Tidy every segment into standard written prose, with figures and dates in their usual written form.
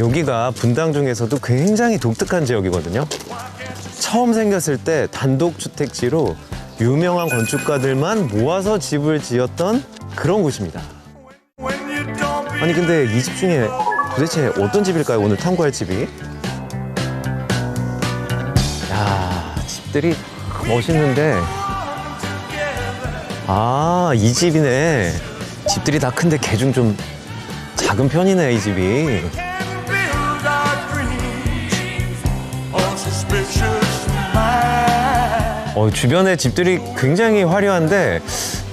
여기가 분당 중에서도 굉장히 독특한 지역이거든요. 처음 생겼을 때 단독주택지로 유명한 건축가들만 모아서 집을 지었던 그런 곳입니다. 아니 근데 이 집 중에 도대체 어떤 집일까요? 오늘 탐구할 집이? 야, 집들이 멋있는데 아, 이 집이네. 집들이 다 큰데 개중 좀 작은 편이네, 이 집이. 주변에 집들이 굉장히 화려한데,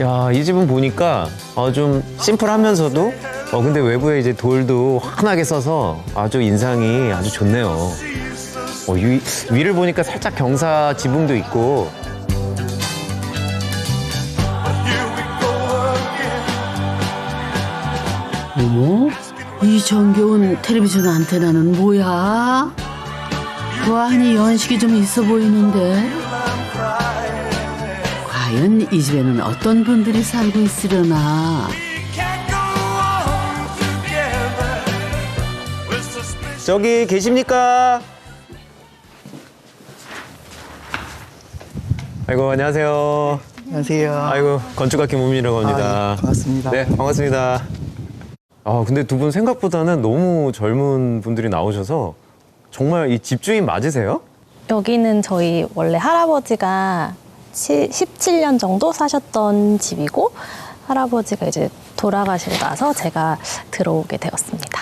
야, 이 집은 보니까 좀 심플하면서도 근데 외부에 이제 돌도 환하게 써서 아주 인상이 아주 좋네요. 위를 보니까 살짝 경사 지붕도 있고. 이 정겨운 텔레비전 안테나는 뭐야? 와하니 연식이 좀 있어 보이는데. 과연 이 집에는 어떤 분들이 살고 있으려나? 저기 계십니까? 아이고, 안녕하세요. 안녕하세요. 아이고, 건축가 김우민이라고 합니다. 예, 반갑습니다. 네, 반갑습니다. 근데 두 분 생각보다는 너무 젊은 분들이 나오셔서 정말 이 집주인 맞으세요? 여기는 저희 원래 할아버지가 17년 정도 사셨던 집이고 할아버지가 이제 돌아가시고 나서 제가 들어오게 되었습니다.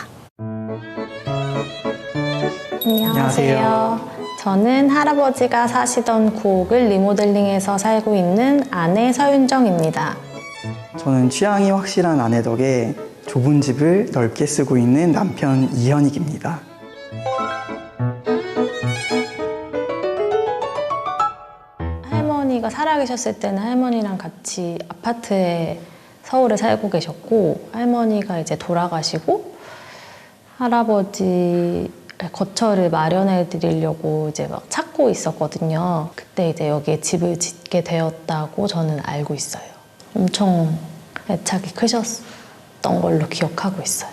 안녕하세요. 저는 할아버지가 사시던 구옥을 리모델링해서 살고 있는 아내 서윤정입니다. 저는 취향이 확실한 아내 덕에 좁은 집을 넓게 쓰고 있는 남편 이현익입니다. 할머니가 살아계셨을 때는 할머니랑 같이 아파트에 서울에 살고 계셨고 할머니가 이제 돌아가시고 할아버지 거처를 마련해 드리려고 이제 막 찾고 있었거든요. 그때 이제 여기에 집을 짓게 되었다고 저는 알고 있어요. 엄청 애착이 크셨던 걸로 기억하고 있어요.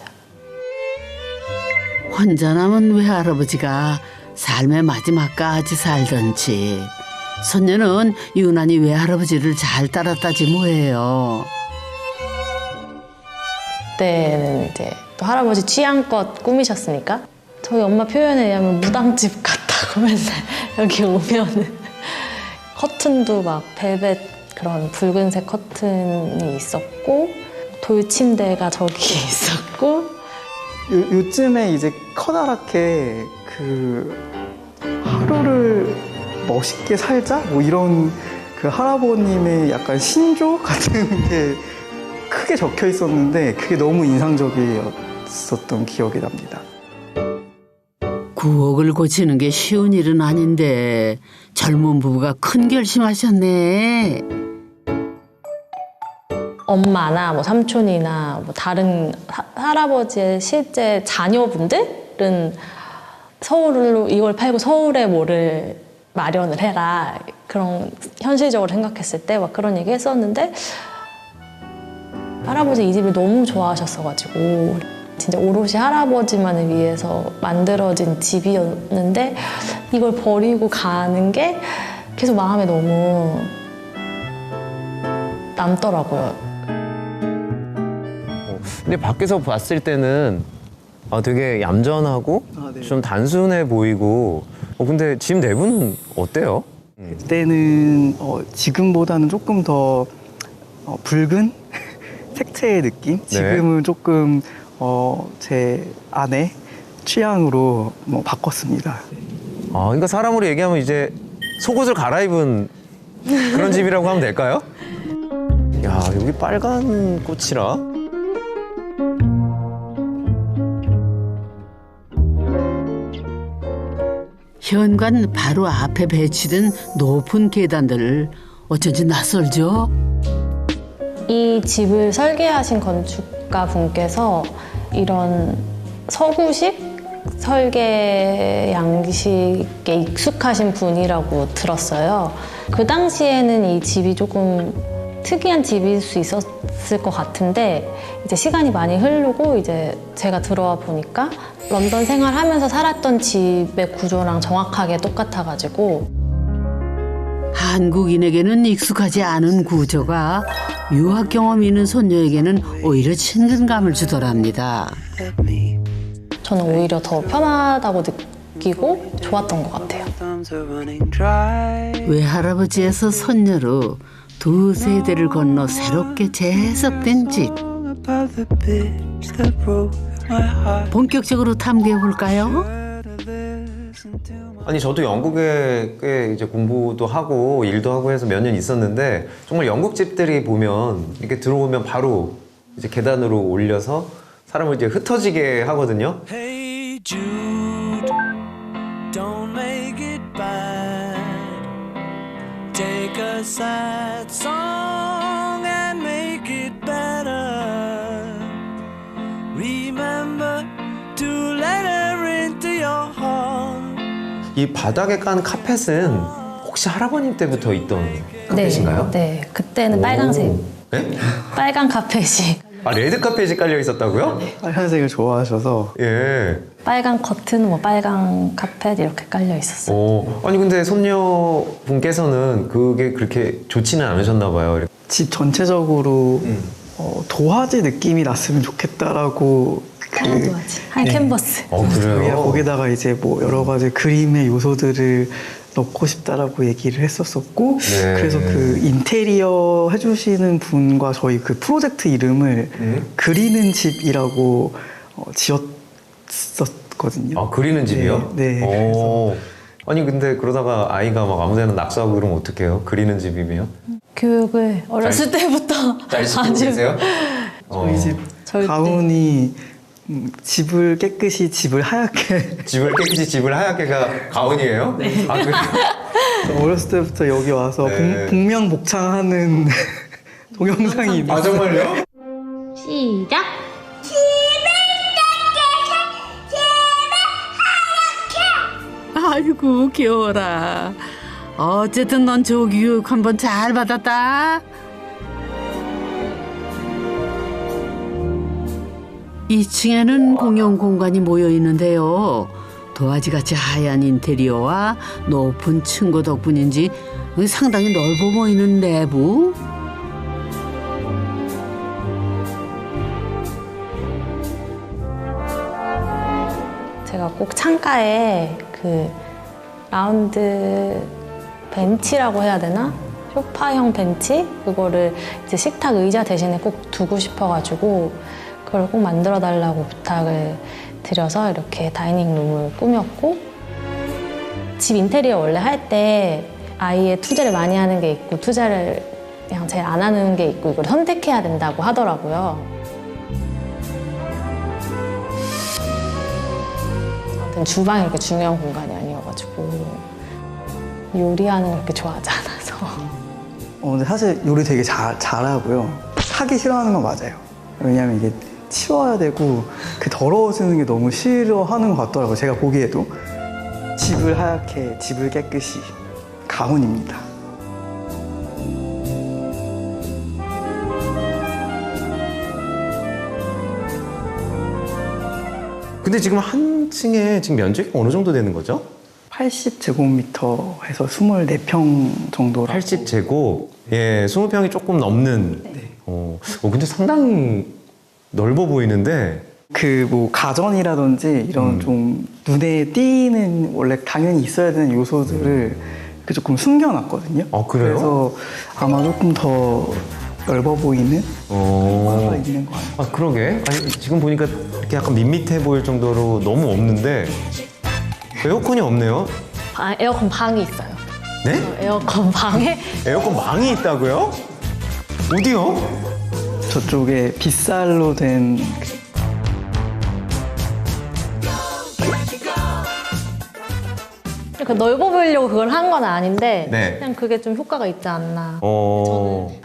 혼자 남은 외할아버지가 삶의 마지막까지 살던 집. 손녀는 유난히 외할아버지를 잘 따랐다지 뭐예요. 그때는 이제 또 할아버지 취향껏 꾸미셨으니까 저희 엄마 표현에 의하면 무당집 같다고 맨날 여기 오면은 커튼도 막 벨벳 그런 붉은색 커튼이 있었고 돌침대가 저기 있었고 요즘에 이제 커다랗게 하루를 멋있게 살자? 뭐 이런 할아버님의 약간 신조 같은 게 크게 적혀 있었는데 그게 너무 인상적이었었던 기억이 납니다. 구옥을 고치는 게 쉬운 일은 아닌데 젊은 부부가 큰 결심하셨네. 엄마나 뭐 삼촌이나 뭐 다른 할아버지의 실제 자녀분들은 서울로 이걸 팔고 서울에 뭐를 마련을 해라 그런 현실적으로 생각했을 때 막 그런 얘기 했었는데 할아버지 이 집을 너무 좋아하셨어가지고 진짜 오롯이 할아버지만을 위해서 만들어진 집이었는데 이걸 버리고 가는 게 계속 마음에 너무 남더라고요. 근데 밖에서 봤을 때는 되게 얌전하고 네. 좀 단순해 보이고 근데 집 내부는 어때요? 그때는 지금보다는 조금 더 붉은 색채의 느낌? 지금은 조금 제 아내 취향으로 바꿨습니다. 그러니까 사람으로 얘기하면 이제 속옷을 갈아입은 그런 집이라고 하면 될까요? 야, 여기 빨간 꽃이라? 현관 바로 앞에 배치된 높은 계단들 어쩐지 낯설죠? 이 집을 설계하신 건축가 분께서 이런 서구식 설계 양식에 익숙하신 분이라고 들었어요. 그 당시에는 이 집이 조금 특이한 집일 수 있었을 것 같은데 이제 시간이 많이 흐르고 이제 제가 들어와 보니까 런던 생활하면서 살았던 집의 구조랑 정확하게 똑같아가지고 한국인에게는 익숙하지 않은 구조가 유학 경험 있는 손녀에게는 오히려 친근감을 주더랍니다. 저는 오히려 더 편하다고 느끼고 좋았던 것 같아요. 외할아버지에서 손녀로 두 세대를 건너 새롭게 재해석된 집. 본격적으로 탐구해 볼까요? 아니 저도 영국에 꽤 이제 공부도 하고 일도 하고 해서 몇 년 있었는데 정말 영국 집들이 보면 이렇게 들어오면 바로 이제 계단으로 올려서 사람을 이제 흩어지게 하거든요. Hey Jude, don't make it bad. Take a sad song and make it better. Remember to let her into your heart. 이 바닥에 깐 카펫은 혹시 할아버님 때부터 있던 카펫인가요? 네, 그때는 빨강색, 네? 빨간 카펫이 아 레드 카펫이 깔려 있었다고요? 빨간색을 좋아하셔서 예. 빨간 커튼, 뭐 빨간 카펫 이렇게 깔려 있었어요. 아니 근데 손녀분께서는 그게 그렇게 좋지는 않으셨나 봐요. 집 전체적으로 도화지 느낌이 났으면 좋겠다라고 한 캔버스. 그래요? 거기다가 이제 뭐 여러 가지 그림의 요소들을 넣고 싶다라고 얘기를 했었었고 네. 그래서 그 인테리어 해주시는 분과 저희 그 프로젝트 이름을 그리는 집이라고 지었었거든요. 아 그리는 집이요? 네. 오. 아니 근데 그러다가 아이가 막 아무데나 낙서하고 그러면 어떡해요? 그리는 집이면? 교육을 어렸을 때부터 잘 시키고 계세요? 저희 집 절대. 가훈이 집을 깨끗이 집을 하얗게 집을 깨끗이 집을 하얗게가 가훈이에요? 네. 아 그래요? 어렸을 때부터 여기 와서 네. 복명복창하는 동영상이 있는데 아 정말요? 시작. 아이고 귀여워라. 어쨌든 넌 조교육 한번 잘 받았다. 2층에는 공용 공간이 모여 있는데요. 도화지같이 하얀 인테리어와 높은 층고 덕분인지 상당히 넓어 보이는 내부. 제가 꼭 창가에 그 라운드 벤치라고 해야 되나? 소파형 벤치? 그거를 이제 식탁 의자 대신에 꼭 두고 싶어가지고 그걸 꼭 만들어 달라고 부탁을 드려서 이렇게 다이닝룸을 꾸몄고 집 인테리어 원래 할 때 아이의 투자를 많이 하는 게 있고 투자를 그냥 제일 안 하는 게 있고 이걸 선택해야 된다고 하더라고요. 아무튼 주방이 그렇게 중요한 공간이 아니어가지고 요리하는 걸 그렇게 좋아하지 않아서 근데 사실 요리 되게 잘하고요. 하기 싫어하는 건 맞아요. 왜냐면 이게 치워야 되고 그 더러워지는 게 너무 싫어하는 것 같더라고요. 제가 보기에도. 집을 하얗게, 집을 깨끗이. 가훈입니다. 근데 지금 한 층에 지금 면적이 어느 정도 되는 거죠? 80제곱미터 해서 24평 정도로. 80제곱. 예, 20평이 조금 넘는. 근데 상당히 넓어 보이는데. 그 뭐 가전이라든지 이런 좀 눈에 띄는 원래 당연히 있어야 되는 요소들을 이렇게 조금 숨겨놨거든요. 아, 그래요? 그래서 아마 조금 더 넓어 보이는 효과가 있는 것 같아요. 아, 그러게. 아니, 지금 보니까 이렇게 약간 밋밋해 보일 정도로 너무 없는데 에어컨이 없네요. 에어컨 방이 있어요. 네? 에어컨 방에 에어컨 망이 있다고요? 어디요? 저쪽에 빗살로 된 그러니까 넓어 보이려고 그걸 한 건 아닌데 네. 그냥 그게 좀 효과가 있지 않나.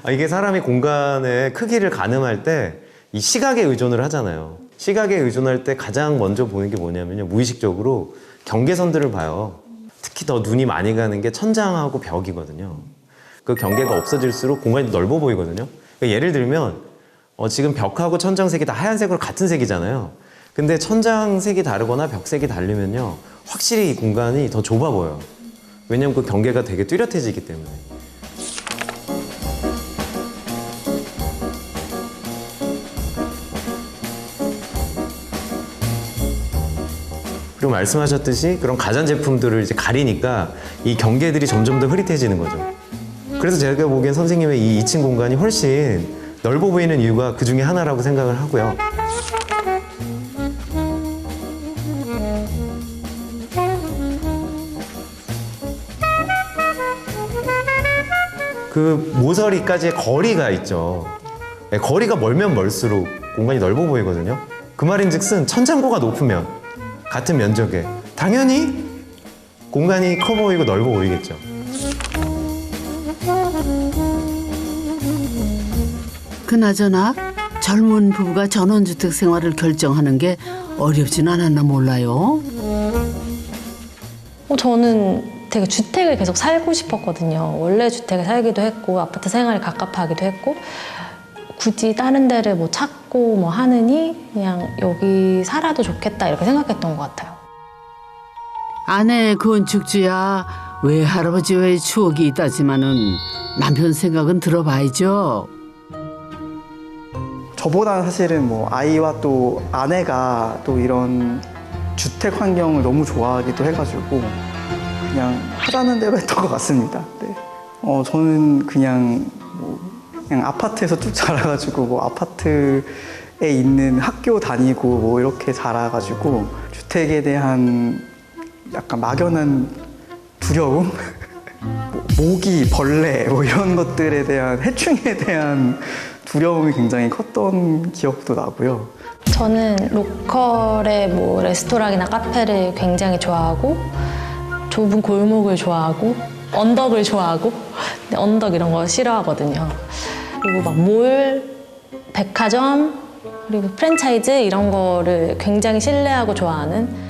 이게 사람이 공간의 크기를 가늠할 때 이 시각에 의존을 하잖아요. 시각에 의존할 때 가장 먼저 보는 게 뭐냐면요. 무의식적으로 경계선들을 봐요. 특히 더 눈이 많이 가는 게 천장하고 벽이거든요. 그 경계가 없어질수록 공간이 넓어 보이거든요. 그러니까 예를 들면 지금 벽하고 천장색이 다 하얀색으로 같은 색이잖아요. 근데 천장색이 다르거나 벽색이 다르면요, 확실히 이 공간이 더 좁아 보여요. 왜냐면 그 경계가 되게 뚜렷해지기 때문에. 그리고 말씀하셨듯이 그런 가전제품들을 이제 가리니까 이 경계들이 점점 더 흐릿해지는 거죠. 그래서 제가 보기엔 선생님의 이 2층 공간이 훨씬 넓어 보이는 이유가 그 중에 하나라고 생각을 하고요. 그 모서리까지의 거리가 있죠. 네, 거리가 멀면 멀수록 공간이 넓어 보이거든요. 그 말인즉슨 천장고가 높으면 같은 면적에 당연히 공간이 커 보이고 넓어 보이겠죠. 그나저나 젊은 부부가 전원주택 생활을 결정하는 게 어렵진 않았나 몰라요. 저는 되게 주택을 계속 살고 싶었거든요. 원래 주택에 살기도 했고 아파트 생활이 갑갑하기도 했고 굳이 다른 데를 뭐 찾고 뭐 하느니 그냥 여기 살아도 좋겠다 이렇게 생각했던 것 같아요. 아내 건축주야 외할아버지와의 추억이 있다지만은 남편 생각은 들어봐야죠. 저보다는 사실은 뭐 아이와 또 아내가 또 이런 주택 환경을 너무 좋아하기도 해가지고 그냥 하자는 대로 했던 것 같습니다. 네. 저는 그냥 아파트에서 쭉 자라가지고 뭐 아파트에 있는 학교 다니고 뭐 이렇게 자라가지고 주택에 대한 약간 막연한 두려움, 뭐 모기, 벌레 뭐 이런 것들에 대한 해충에 대한 두려움이 굉장히 컸던 기억도 나고요. 저는 로컬의 뭐 레스토랑이나 카페를 굉장히 좋아하고 좁은 골목을 좋아하고 언덕을 좋아하고 근데 언덕 이런 거 싫어하거든요. 그리고 막 몰, 백화점 그리고 프랜차이즈 이런 거를 굉장히 신뢰하고 좋아하는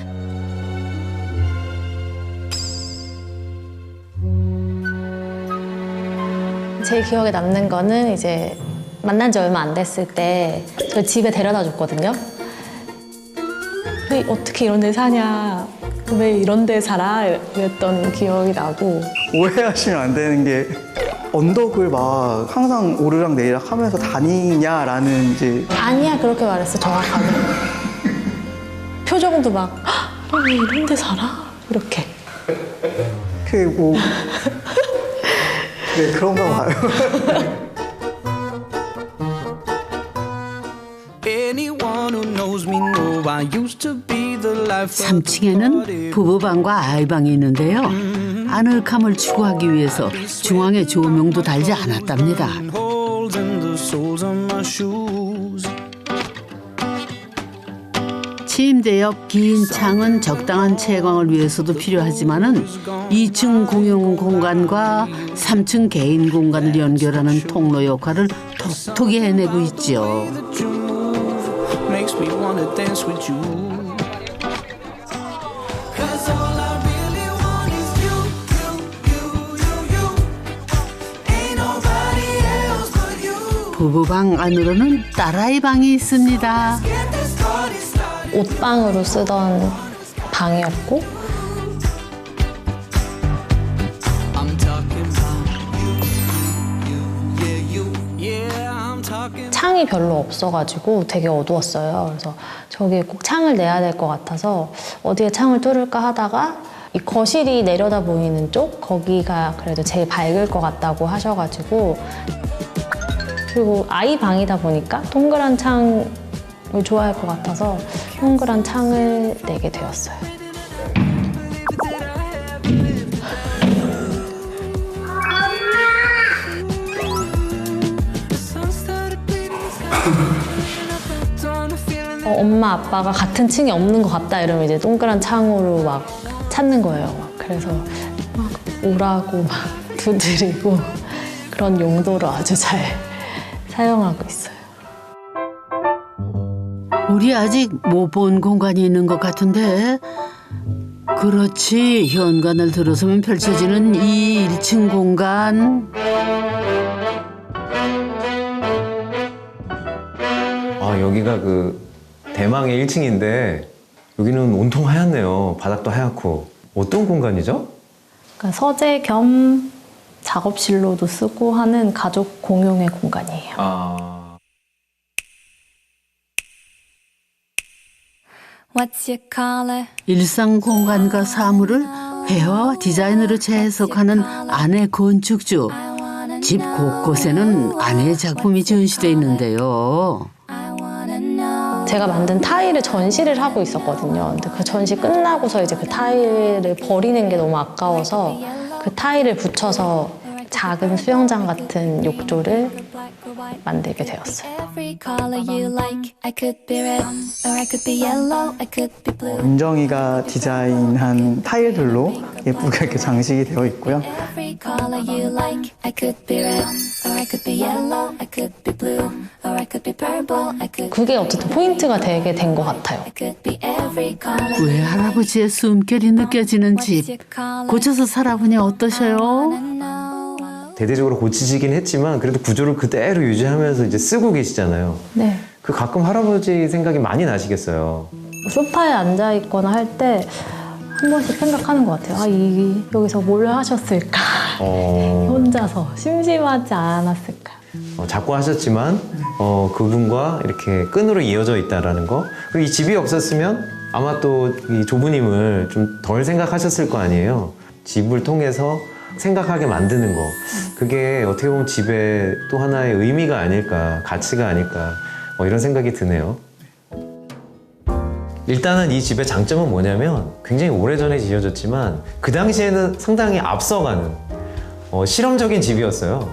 제 기억에 남는 거는 이제 만난 지 얼마 안 됐을 때 저 집에 데려다 줬거든요. 왜 어떻게 이런 데 사냐, 왜 이런 데 살아? 이랬던 기억이 나고. 오해하시면 안 되는 게 언덕을 막 항상 오르락 내리락 하면서 다니냐라는 이제 아니야 그렇게 말했어 정확하게. 표정도 막 왜 이런 데 살아? 이렇게. 뭐 네, 그런가 봐요. Anyone who knows me know I used to be the life of 3층에는 부부방과 아이방이 있는데요. 아늑함을 추구하기 위해서 중앙에 조명도 달지 않았답니다. holes in the soles of my shoes. 침대 옆 긴 창은 적당한 채광을 위해서도 필요하지만은 2층 공용 공간과 3층 개인 공간을 연결하는 통로 역할을 톡톡히 해내고 있죠. That you move makes me wanna dance with you. 'Cause all I really want is you. Ain't nobody else but you. 부부방 안으로는 딸아이 방이 있습니다. Get this party started. 옷방으로 쓰던 방이었고 I'm talking about you. Yeah, I'm talking. 창이 별로 없어가지고 되게 어두웠어요. 그래서 저기에 꼭 창을 내야 될 것 같아서 어디에 창을 뚫을까 하다가 이 거실이 내려다 보이는 쪽 거기가 그래도 제일 밝을 것 같다고 하셔가지고 그리고 아이 방이다 보니까 동그란 창을 좋아할 것 같아서 동그란 창을 내게 되었어요. 엄마 아빠가 같은 층에 없는 것 같다 이러면 이제 동그란 창으로 막 찾는 거예요. 그래서 막 오라고 막 두드리고 그런 용도로 아주 잘 사용하고 있어요. 우리 아직 못 본 공간이 있는 것 같은데 그렇지. 현관을 들어서면 펼쳐지는 이 1층 공간. 아, 여기가 그 대망의 1층인데 여기는 온통 하얗네요. 바닥도 하얗고. 어떤 공간이죠? 그러니까 서재 겸 작업실로도 쓰고 하는 가족 공용의 공간이에요. 아. What's your color? 일상 공간과 사물을 회화와 디자인으로 재해석하는 아내 건축주. 집 곳곳에는 아내의 작품이 전시돼 있는데요. 제가 만든 타일을 전시를 하고 있었거든요. 근데 그 전시 끝나고서 이제 그 타일을 버리는 게 너무 아까워서 그 타일을 붙여서 작은 수영장 같은 욕조를 만들게 되었어요. Every color you like. I could be red, or I could be yellow, I could be blue. 은정이가 디자인한 타일들로 예쁘게 이렇게 장식이 되어 있고요. Every color you like. I could be red, or I could be yellow, I could be blue, or I could be purple, I could. 그게 어쨌든 포인트가 되게 된 것 같아요. I could be every color. 외할아버지의 숨결이 느껴지는 집. 고쳐서 살아보니 어떠셔요? 대대적으로 고치시긴 했지만 그래도 구조를 그대로 유지하면서 이제 쓰고 계시잖아요. 네. 그 가끔 할아버지 생각이 많이 나시겠어요. 소파에 앉아 있거나 할 때 한 번씩 생각하는 것 같아요. 여기서 뭘 하셨을까? 혼자서 심심하지 않았을까? 자꾸 하셨지만 그분과 이렇게 끈으로 이어져 있다라는 거. 그리고 이 집이 없었으면 아마 또 이 조부님을 좀 덜 생각하셨을 거 아니에요. 집을 통해서 생각하게 만드는 거. 그게 어떻게 보면 집의 또 하나의 의미가 아닐까, 가치가 아닐까, 이런 생각이 드네요. 일단은 이 집의 장점은 뭐냐면 굉장히 오래전에 지어졌지만 그 당시에는 상당히 앞서가는 실험적인 집이었어요.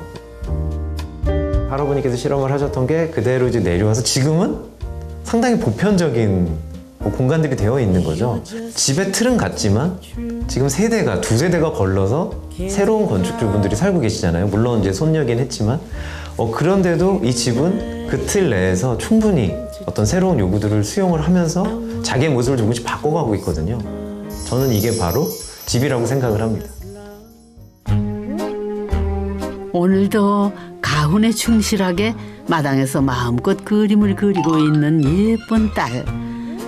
할아버님께서 실험을 하셨던 게 그대로 이제 내려와서 지금은 상당히 보편적인 공간들이 되어 있는 거죠. 집의 틀은 같지만 지금 두세 대가 걸러서 새로운 건축주분들이 살고 계시잖아요. 물론 이제 손녀긴 했지만 그런데도 이 집은 그 틀 내에서 충분히 어떤 새로운 요구들을 수용을 하면서 자기의 모습을 조금씩 바꿔가고 있거든요. 저는 이게 바로 집이라고 생각을 합니다. 오늘도 가훈에 충실하게 마당에서 마음껏 그림을 그리고 있는 예쁜 딸.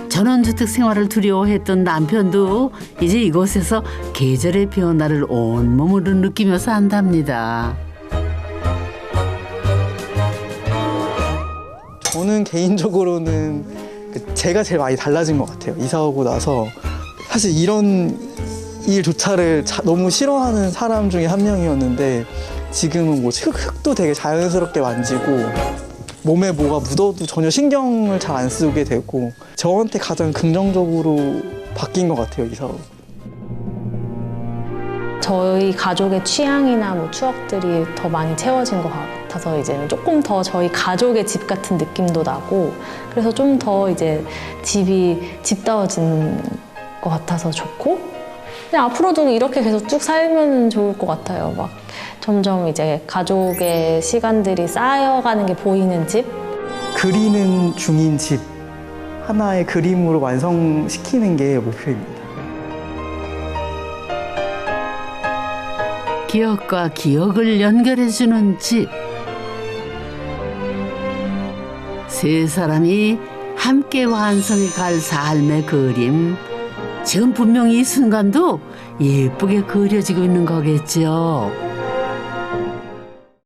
전원주택 생활을 두려워했던 남편도 이제 이곳에서 계절의 변화를 온몸으로 느끼며 산답니다. 저는 개인적으로는 제가 제일 많이 달라진 것 같아요. 이사 오고 나서 사실 이런 일조차를 너무 싫어하는 사람 중에 한 명이었는데 지금은 뭐 흙도 되게 자연스럽게 만지고 몸에 뭐가 묻어도 전혀 신경을 잘 안 쓰게 되고 저한테 가장 긍정적으로 바뀐 것 같아요, 이사 후. 저희 가족의 취향이나 뭐 추억들이 더 많이 채워진 것 같아서 이제는 조금 더 저희 가족의 집 같은 느낌도 나고 그래서 좀 더 이제 집이 집다워진 것 같아서 좋고 그냥 앞으로도 이렇게 계속 쭉 살면 좋을 것 같아요. 막 점점 이제 가족의 시간들이 쌓여가는 게 보이는 집? 그리는 중인 집 하나의 그림으로 완성시키는 게 목표입니다. 기억과 기억을 연결해주는 집. 세 사람이 함께 완성해 갈 삶의 그림. 지금 분명히 이 순간도 예쁘게 그려지고 있는 거겠죠.